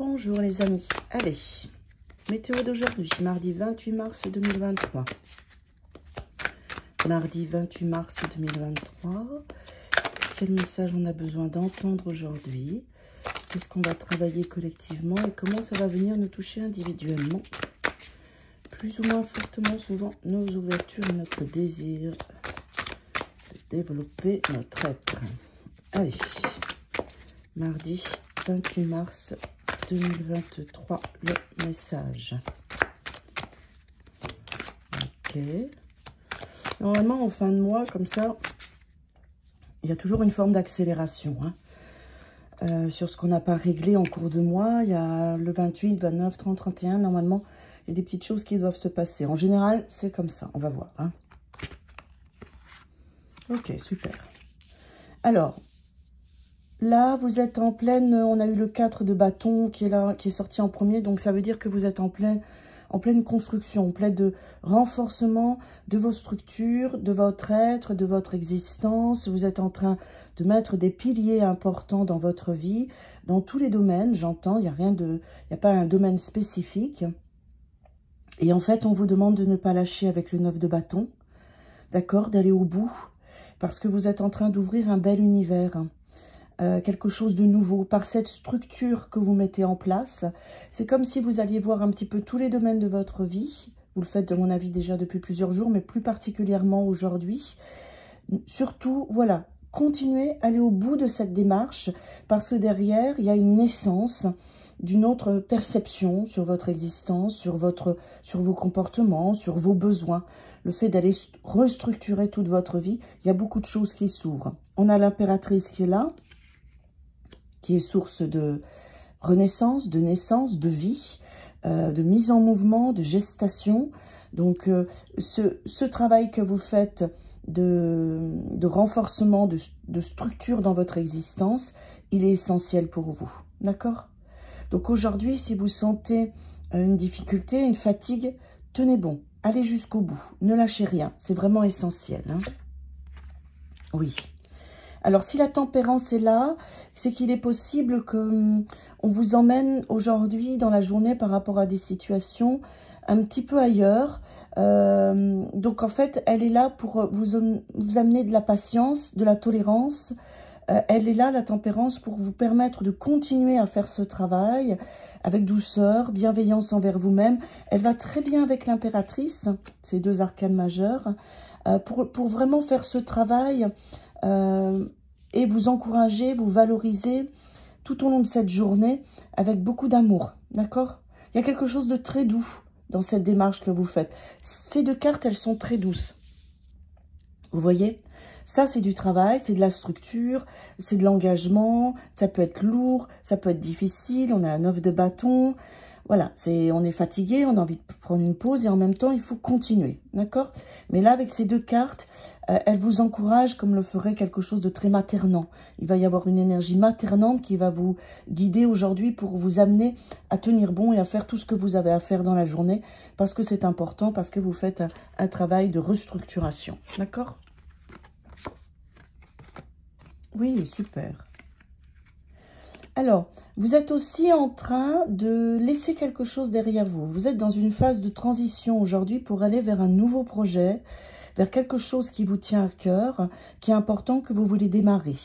Bonjour les amis, allez, météo d'aujourd'hui, mardi 28 mars 2023. Mardi 28 mars 2023, quel message on a besoin d'entendre aujourd'hui? Qu'est-ce qu'on va travailler collectivement et comment ça va venir nous toucher individuellement? Plus ou moins fortement souvent nos ouvertures et notre désir de développer notre être. Allez, mardi 28 mars 2023, le message. Ok. Normalement, en fin de mois, comme ça, il y a toujours une forme d'accélération. Sur ce qu'on n'a pas réglé en cours de mois, il y a le 28, 29, 30, 31. Normalement, il y a des petites choses qui doivent se passer. En général, c'est comme ça. On va voir. Ok, super. Alors, là, vous êtes en pleine, on a eu le 4 de bâton qui est là, qui est sorti en premier. Donc, ça veut dire que vous êtes en pleine construction, en plein de renforcement de vos structures, de votre être, de votre existence. Vous êtes en train de mettre des piliers importants dans votre vie, dans tous les domaines, j'entends. Il n'y a pas un domaine spécifique. Et en fait, on vous demande de ne pas lâcher avec le 9 de bâton, d'accord, d'aller au bout, parce que vous êtes en train d'ouvrir un bel univers. Quelque chose de nouveau, par cette structure que vous mettez en place. C'est comme si vous alliez voir un petit peu tous les domaines de votre vie. Vous le faites, de mon avis, déjà depuis plusieurs jours, mais plus particulièrement aujourd'hui. Surtout, voilà, continuez, allez au bout de cette démarche, parce que derrière, il y a une naissance d'une autre perception sur votre existence, sur vos comportements, sur vos besoins. Le fait d'aller restructurer toute votre vie, il y a beaucoup de choses qui s'ouvrent. On a l'impératrice qui est là, qui est source de renaissance, de naissance, de vie, de mise en mouvement, de gestation. Donc, ce travail que vous faites de renforcement, de structure dans votre existence, il est essentiel pour vous. D'accord? Donc, aujourd'hui, si vous sentez une difficulté, une fatigue, tenez bon. Allez jusqu'au bout. Ne lâchez rien. C'est vraiment essentiel. Oui. Alors, si la tempérance est là, c'est qu'il est possible que on vous emmène aujourd'hui dans la journée par rapport à des situations un petit peu ailleurs. Donc, en fait, elle est là pour vous amener de la patience, de la tolérance. Elle est là, la tempérance, pour vous permettre de continuer à faire ce travail avec douceur, bienveillance envers vous-même. Elle va très bien avec l'impératrice, ces deux arcanes majeures, pour vraiment faire ce travail et vous encourager, vous valoriser tout au long de cette journée avec beaucoup d'amour, d'accord? Il y a quelque chose de très doux dans cette démarche que vous faites. Ces deux cartes, elles sont très douces. Vous voyez? Ça, c'est du travail, c'est de la structure, c'est de l'engagement, ça peut être lourd, ça peut être difficile, on a un 9 de bâton. Voilà, on est fatigué, on a envie de prendre une pause et en même temps, il faut continuer, d'accord? Mais là, avec ces deux cartes, elles vous encouragent comme le ferait quelque chose de très maternant. Il va y avoir une énergie maternante qui va vous guider aujourd'hui pour vous amener à tenir bon et à faire tout ce que vous avez à faire dans la journée parce que c'est important, parce que vous faites un travail de restructuration, d'accord? Oui, super. Alors, vous êtes aussi en train de laisser quelque chose derrière vous. Vous êtes dans une phase de transition aujourd'hui pour aller vers un nouveau projet, vers quelque chose qui vous tient à cœur, qui est important, que vous voulez démarrer.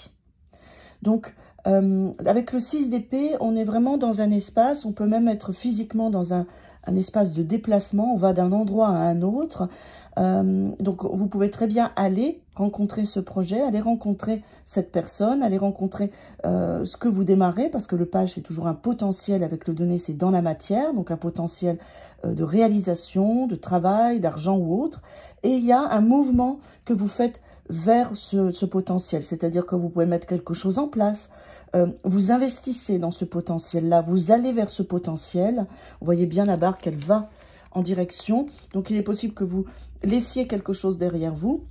Donc, avec le 6 d'épée, on est vraiment dans un espace, on peut même être physiquement dans un espace de déplacement, on va d'un endroit à un autre. Donc, vous pouvez très bien aller rencontrer ce projet, aller rencontrer cette personne, aller rencontrer ce que vous démarrez, parce que le page, c'est toujours un potentiel, avec le donné, c'est dans la matière, donc un potentiel de réalisation, de travail, d'argent ou autre. Et il y a un mouvement que vous faites vers ce potentiel, c'est-à-dire que vous pouvez mettre quelque chose en place, vous investissez dans ce potentiel-là, vous allez vers ce potentiel. Vous voyez bien la barre qu'elle va en direction. Donc, il est possible que vous laissiez quelque chose derrière vous.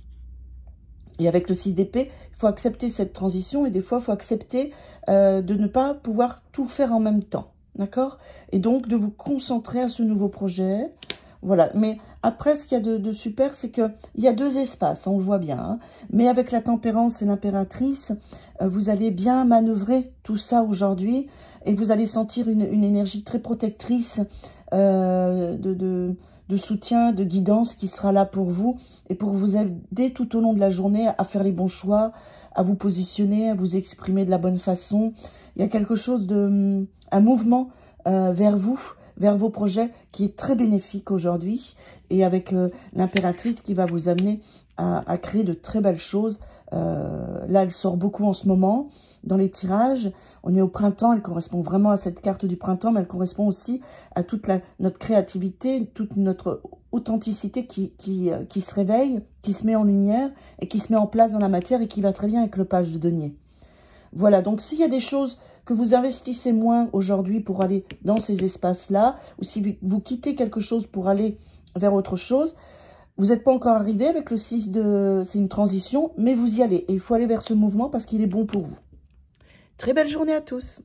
Et avec le 6 d'épée, il faut accepter cette transition et des fois, il faut accepter de ne pas pouvoir tout faire en même temps. D'accord? Et donc, de vous concentrer à ce nouveau projet. Voilà. Mais après, ce qu'il y a de super, c'est qu'il y a deux espaces, on le voit bien. Mais avec la tempérance et l'impératrice, vous allez bien manœuvrer tout ça aujourd'hui. et vous allez sentir une énergie très protectrice de soutien, de guidance qui sera là pour vous et pour vous aider tout au long de la journée à faire les bons choix, à vous positionner, à vous exprimer de la bonne façon. Il y a quelque chose un mouvement vers vous, vers vos projets qui est très bénéfique aujourd'hui et avec l'impératrice qui va vous amener à créer de très belles choses. Là, elle sort beaucoup en ce moment dans les tirages. On est au printemps, elle correspond vraiment à cette carte du printemps, mais elle correspond aussi à toute notre créativité, toute notre authenticité qui se réveille, qui se met en lumière et qui se met en place dans la matière et qui va très bien avec le page de denier. Voilà, donc s'il y a des choses que vous investissez moins aujourd'hui pour aller dans ces espaces-là, ou si vous quittez quelque chose pour aller vers autre chose, vous n'êtes pas encore arrivé avec le 6 de... C'est une transition, mais vous y allez. Et il faut aller vers ce mouvement parce qu'il est bon pour vous. Très belle journée à tous.